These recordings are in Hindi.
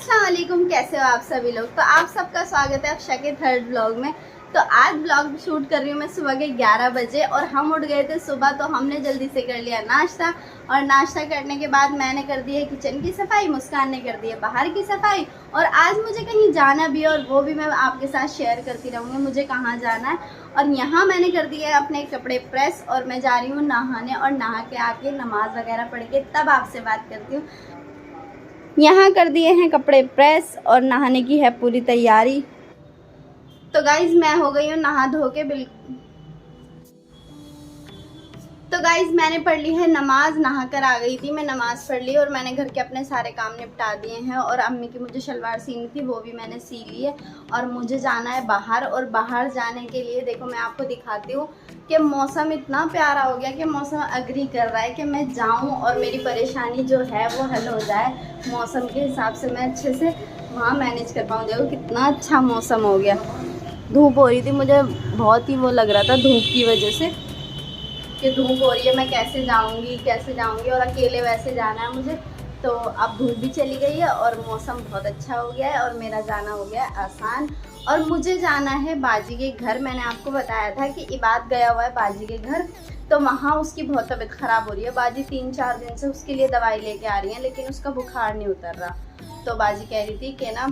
अस्सलाम वालेकुम, कैसे हो आप सभी लोग। तो आप सबका स्वागत है अक्षय के थर्ड ब्लॉग में। तो आज ब्लॉग शूट कर रही हूँ मैं सुबह के 11 बजे और हम उठ गए थे सुबह, तो हमने जल्दी से कर लिया नाश्ता। और नाश्ता करने के बाद मैंने कर दी है किचन की सफाई, मुस्कान ने कर दी है बाहर की सफाई। और आज मुझे कहीं जाना भी है और वो भी मैं आपके साथ शेयर करती रहूँगी मुझे कहाँ जाना है। और यहाँ मैंने कर दिए अपने कपड़े प्रेस और मैं जा रही हूँ नहाने, और नहा के आके नमाज वगैरह पढ़ के तब आपसे बात करती हूँ। यहाँ कर दिए हैं कपड़े प्रेस और नहाने की है पूरी तैयारी। तो गाइज मैं हो गई हूँ नहा धो के बिल्कुल। तो गाइज मैंने पढ़ ली है नमाज, नहा कर आ गई थी मैं, नमाज पढ़ ली और मैंने घर के अपने सारे काम निपटा दिए हैं। और अम्मी की मुझे शलवार सीनी थी वो भी मैंने सी ली है। और मुझे जाना है बाहर, और बाहर जाने के लिए देखो मैं आपको दिखाती हूँ कि मौसम इतना प्यारा हो गया कि मौसम अग्री कर रहा है कि मैं जाऊँ और मेरी परेशानी जो है वो हल हो जाए। मौसम के हिसाब से मैं अच्छे से वहाँ मैनेज कर पाऊँ। देखो कितना अच्छा मौसम हो गया। धूप हो रही थी, मुझे बहुत ही वो लग रहा था धूप की वजह से कि धूप हो रही है, मैं कैसे जाऊंगी और अकेले वैसे जाना है मुझे। तो अब धूप भी चली गई है और मौसम बहुत अच्छा हो गया है और मेरा जाना हो गया है आसान। और मुझे जाना है बाजी के घर। मैंने आपको बताया था कि इबाद गया हुआ है बाजी के घर, तो वहाँ उसकी बहुत तबीयत ख़राब हो रही है। बाजी 3-4 दिन से उसके लिए दवाई लेके आ रही है, लेकिन उसका बुखार नहीं उतर रहा। तो बाजी कह रही थी कि ना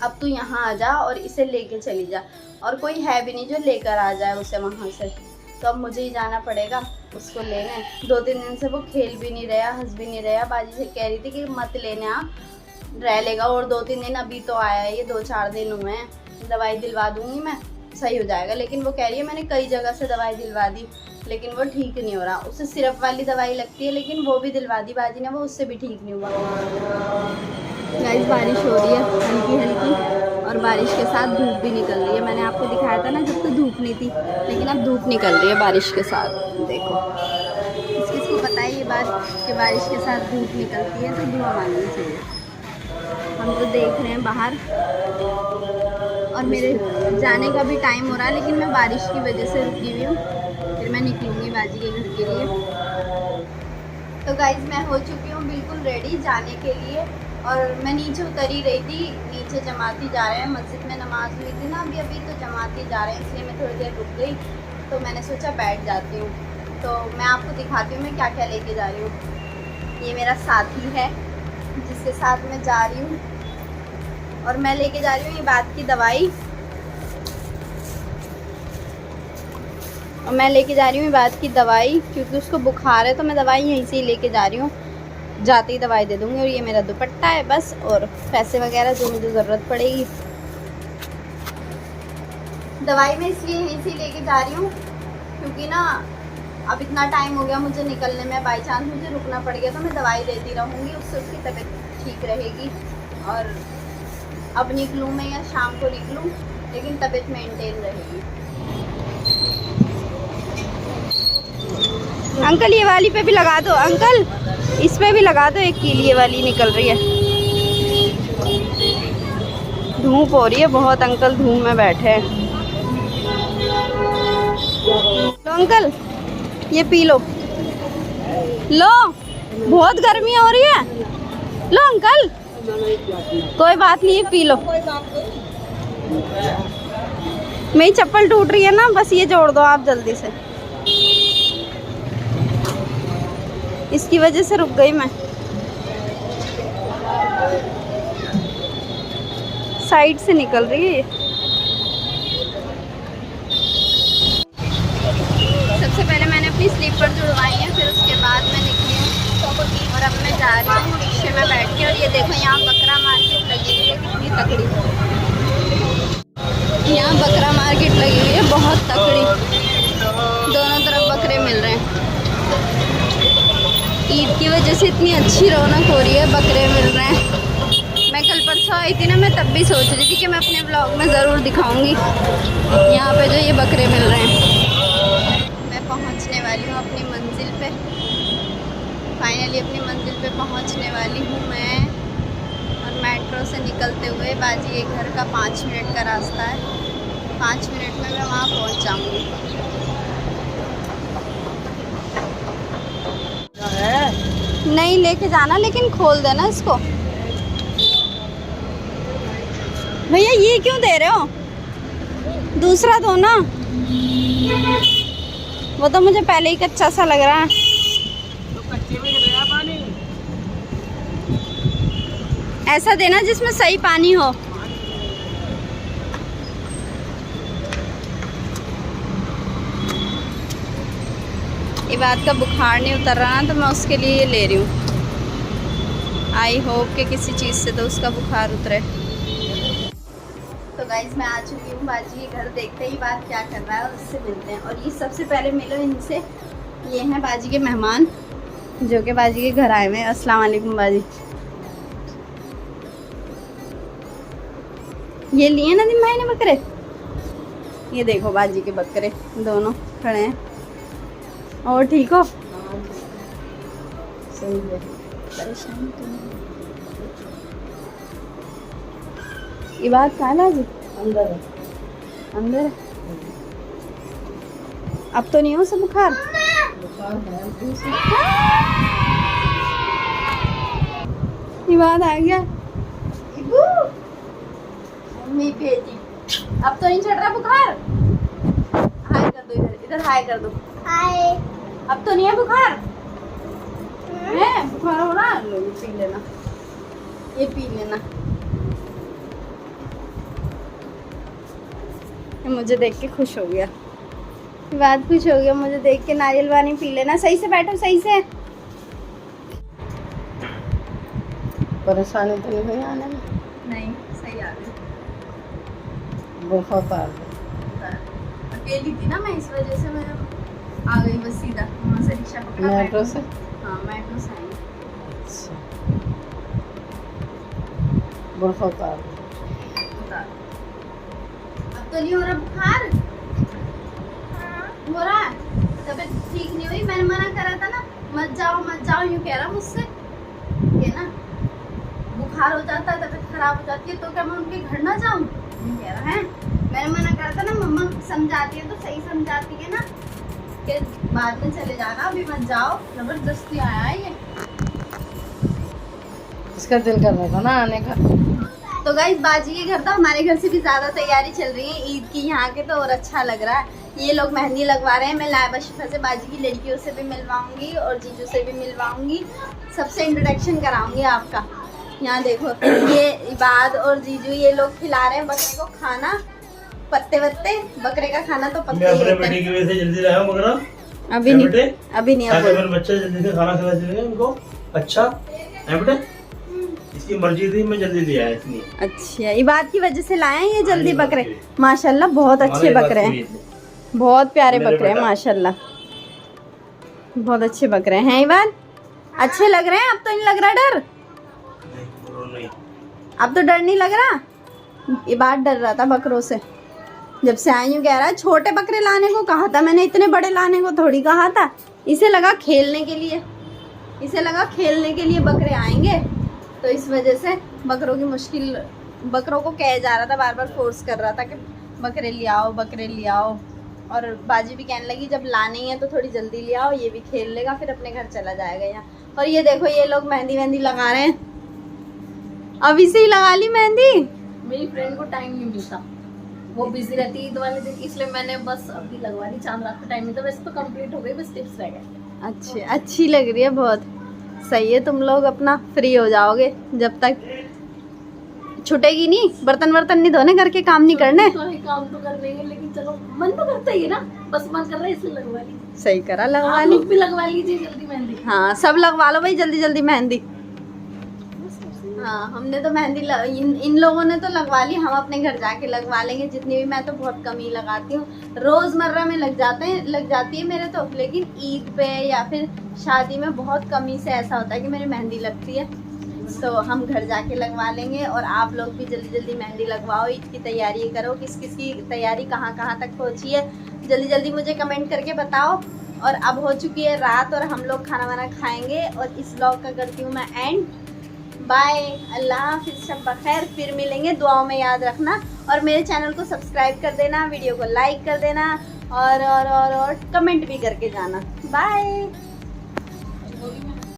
अब तू यहाँ आ जा और इसे लेके चली जा, और कोई है भी नहीं जो लेकर आ जाए उसे वहाँ से। तो अब मुझे ही जाना पड़ेगा उसको लेने। 2-3 दिन से वो खेल भी नहीं रहा, हंस भी नहीं रहा। बाजी से कह रही थी कि मत लेने आ, रह लेगा। और 2-3 दिन अभी तो आया है, ये 2-4 दिन हुए हैं। दवाई दिलवा दूंगी मैं, सही हो जाएगा। लेकिन वो कह रही है मैंने कई जगह से दवाई दिलवा दी लेकिन वो ठीक नहीं हो रहा। उसे सिरप वाली दवाई लगती है लेकिन वो भी दिलवा दी बाजी ने, वो उससे भी ठीक नहीं हुआ। गाइस बारिश हो रही है हल्की हल्की, और बारिश के साथ धूप भी निकल रही है। मैंने आपको दिखाया था ना जब तो धूप नहीं थी, लेकिन अब धूप निकल रही है बारिश के साथ। देखो किसको पता है ये बात कि बारिश के साथ धूप निकलती है, तो दुआ मांगनी चाहिए। हम तो देख रहे हैं बाहर, और मेरे जाने का भी टाइम हो रहा है, लेकिन मैं बारिश की वजह से रुकी हुई हूँ। फिर मैं निकलूँगी बाजी के घर के लिए। तो गाइज मैं हो चुकी हूँ बिल्कुल रेडी जाने के लिए, और मैं नीचे उतर ही रही थी। नीचे जमाती जा रहे हैं, मस्जिद में नमाज हुई थी ना अभी तो जमाती जा रहे हैं, इसलिए मैं थोड़ी देर रुक गई। तो मैंने सोचा बैठ जाती हूँ। तो मैं आपको दिखाती हूँ मैं क्या क्या लेके जा रही हूँ। ये मेरा साथी है जिसके साथ मैं जा रही हूँ, और मैं लेके जा रही हूँ ये बात की दवाई। और मैं लेके जा रही हूँ बात की दवाई क्योंकि उसको बुखार है, तो मैं दवाई यहीं से ही लेके जा रही हूँ। जाते ही दवाई दे दूँगी। और ये मेरा दुपट्टा है बस, और पैसे वगैरह जो मुझे ज़रूरत पड़ेगी। दवाई मैं इसलिए यहीं से लेके जा रही हूँ क्योंकि ना अब इतना टाइम हो गया मुझे निकलने में, बाई चांस मुझे रुकना पड़ गया तो मैं दवाई देती रहूँगी, उससे उसकी तबीयत ठीक रहेगी। और अब निकलूँ मैं या शाम को निकलूँ, लेकिन तबीयत मेंटेन रहेगी। अंकल ये वाली पे भी लगा दो, अंकल इस पे भी लगा दो एक कीली, ये वाली निकल रही है। धूप हो रही है बहुत, अंकल धूप में बैठे हैं। लो अंकल ये पी लो, लो बहुत गर्मी हो रही है। लो अंकल कोई बात नहीं, ये पी लो। मेरी चप्पल टूट रही है ना, बस ये जोड़ दो आप जल्दी से, इसकी वजह से रुक गई मैं। साइड से निकल रही है ये। सबसे पहले मैंने अपनी स्लीपर जुड़वाई है, फिर उसके बाद मैं निकली हूँ। और अब मैं जा रही हूँ रिक्शे में बैठ के। और ये देखो यहाँ बकरा मार्केट लगी हुई है, कितनी तकड़ी। यहाँ बकरा मार्केट लगी हुई है बहुत तकड़ी, दोनों तरफ बकरे मिल रहे हैं। ईद की वजह से इतनी अच्छी रौनक हो रही है, बकरे मिल रहे हैं। मैं कल परसों आई थी ना, मैं तब भी सोच रही थी कि मैं अपने ब्लॉग में ज़रूर दिखाऊंगी यहाँ पे जो ये बकरे मिल रहे हैं। मैं पहुँचने वाली हूँ अपनी मंजिल पे, फाइनली अपनी मंजिल पे पहुँचने वाली हूँ मैं। और मेट्रो से निकलते हुए बाजी के घर का 5 मिनट का रास्ता है, 5 मिनट में मैं वहाँ पहुँच जाऊँगी। नहीं लेके जाना, लेकिन खोल देना इसको। भैया ये क्यों दे रहे हो? दूसरा दो ना, वो तो मुझे पहले ही कच्चा सा लग रहा है। तो कच्चे में गया पानी। ऐसा देना जिसमें सही पानी हो। ये बात का बुखार नहीं उतर रहा ना, तो मैं उसके लिए ये ले रही हूँ। आई होप कि किसी चीज़ से तो उसका बुखार उतरे। तो गाइज मैं आ चुकी हूँ बाजी के घर। देखते ही बात क्या कर रहा है और उससे मिलते हैं। और ये सबसे पहले मिलो इनसे, ये हैं बाजी के मेहमान जो कि बाजी के घर आए हुए हैं। अस्सलाम वालेकुम बाजी। ये लिए ना दिन भाई ने बकरे, ये देखो बाजी के बकरे दोनों खड़े हैं। और ठीक हो? सही है, परेशान तो नहीं। ये बात कहाँ है बाजी? अंदर है। अंदर है? अब तो नहीं हो सब बुखार? बुखार है। ये बात आ गया। मम्मी बेटी, अब तो नहीं चढ़ रहा बुखार? हाय कर दो इधर, इधर हाय कर दो। हाय। अब तो नहीं है बुखार? है बुखार हो रहा? लो ये पी लेना, ये पी लेना। मुझे देख के खुश हो गया, बात खुश हो गया मुझे देख के। नारियल पानी पी लेना। सही से बैठो, सही से। परेशानी तो नहीं हुई आने में? नहीं, सही आ रही। बहुत आ रही। अकेली थी ना मैं, इस वजह से मैं आ गई बस सीधा। वहाँ से रिक्शा पकड़ा, मेट्रो से? हाँ मेट्रो से आई। बहुत आ रही। अब तो नहीं हो रहा बुखार? हो रहा है? तबीयत ठीक नहीं हुई? मैंने मना करा था ना, मत जाओ मत जाओ, यूँ कह रहा मुझसे ये ना। बुखार हो जाता है, तबीयत खराब हो जाती है, तो क्या मैं उनके घर ना जाऊँ? यूँ कह रहा है। मैंने मना करा था ना, मम्मा समझाती है तो सही समझाती है ना कि बाद में चले जाना, अभी मत जाओ। जबरदस्ती आया है ये। इसका दिल कर रहा था ना आने का। तो गाइस बाजी के घर तो हमारे घर से भी ज़्यादा तैयारी चल रही है ईद की यहाँ के, तो और अच्छा लग रहा है। ये लोग मेहंदी लगवा रहे हैं। मैं लाइबा शिफा से बाजी की लड़कियों से भी मिलवाऊंगी और जीजू से भी मिलवाऊंगी। सबसे इंट्रोडक्शन कराऊंगी आपका। यहाँ देखो, ये इबाद और जीजू ये लोग खिला रहे हैं बकरे को खाना, पत्ते वत्ते। बकरे का खाना तो पत्ते ही होते हैं। बेटी की वजह से जल्दी लाया हूं बकरा। अभी नहीं, अभी नहीं। ताकि मेरे बच्चे जल्दी से खाना खिला सकें उनको। अच्छा है बेटा, इसकी मर्जी थी, मैं जल्दी ले आया इसलिए। अच्छा, इबाद की वजह से लाए हैं ये जल्दी बकरे। माशाल्लाह बहुत अच्छे बकरे हैं, बहुत प्यारे बकरे हैं माशाल्लाह, बहुत अच्छे बकरे हैं। इबाद अच्छे लग रहे हैं? अब तो नहीं लग रहा डर? नहीं। अब तो डर नहीं लग रहा? इबाद डर रहा था बकरों से जब से आई हूँ। कह रहा है छोटे बकरे लाने को कहा था मैंने, इतने बड़े लाने को थोड़ी कहा था। इसे लगा खेलने के लिए, इसे लगा खेलने के लिए बकरे आएंगे, तो इस वजह से बकरों की मुश्किल। बकरों को कह जा रहा था, बार बार फोर्स कर रहा था कि बकरे ले आओ, बकरे ले आओ। और बाजी भी कहने लगी जब लाने ही है तो थोड़ी जल्दी ले आओ, ये भी खेल लेगा, फिर अपने घर चला जाएगा यहाँ। और ये देखो ये लोग मेहंदी वेहंदी लगा रहे हैं। अभी से ही लगा ली मेहंदी? मेरी फ्रेंड को टाइम नहीं मिलता, वो बिजी रहती है ईद वाले दिन, इसलिए मैंने बस अभी लगवा ली। चांद रात का टाइम नहीं था, वैसे तो कंप्लीट हो गई, बस टिप्स रह गए। अच्छी लग रही है, बहुत सही है। तुम लोग अपना फ्री हो जाओगे जब तक छुटेगी नहीं। बर्तन वर्तन नहीं धोने, घर के काम नहीं करने। तो काम तो कर लेंगे, लेकिन चलो मन तो करता ही है ना, बस मन कर रहा है इसलिए लगवा ली। सही करा, लगवा आप ली। लोग भी लगवा लीजिए जल्दी मेहंदी। हाँ सब लगवा लो भाई जल्दी जल्दी मेहंदी। हाँ हमने तो मेहंदी इन लोगों ने तो लगवा ली, हम अपने घर जाके लगवा लेंगे जितनी भी। मैं तो बहुत कम ही लगाती हूँ, रोजमर्रा में लग जाती है मेरे तो, लेकिन ईद पे या फिर शादी में बहुत कमी से ऐसा होता है कि मेरी मेहंदी लगती है, तो हम घर जाके लगवा लेंगे। और आप लोग भी जल्दी जल्दी मेहंदी लगवाओ, ईद की तैयारी करो। किस किस की तैयारी कहाँ कहाँ तक पहुँची है जल्दी जल्दी मुझे कमेंट करके बताओ। और अब हो चुकी है रात और हम लोग खाना वाना खाएंगे, और इस व्लॉग का करती हूँ मैं एंड। बाय, अल्लाह हाफिज़, शब बखैर। फिर मिलेंगे, दुआओं में याद रखना। और मेरे चैनल को सब्सक्राइब कर देना, वीडियो को लाइक कर देना, और कमेंट भी करके जाना। बाय।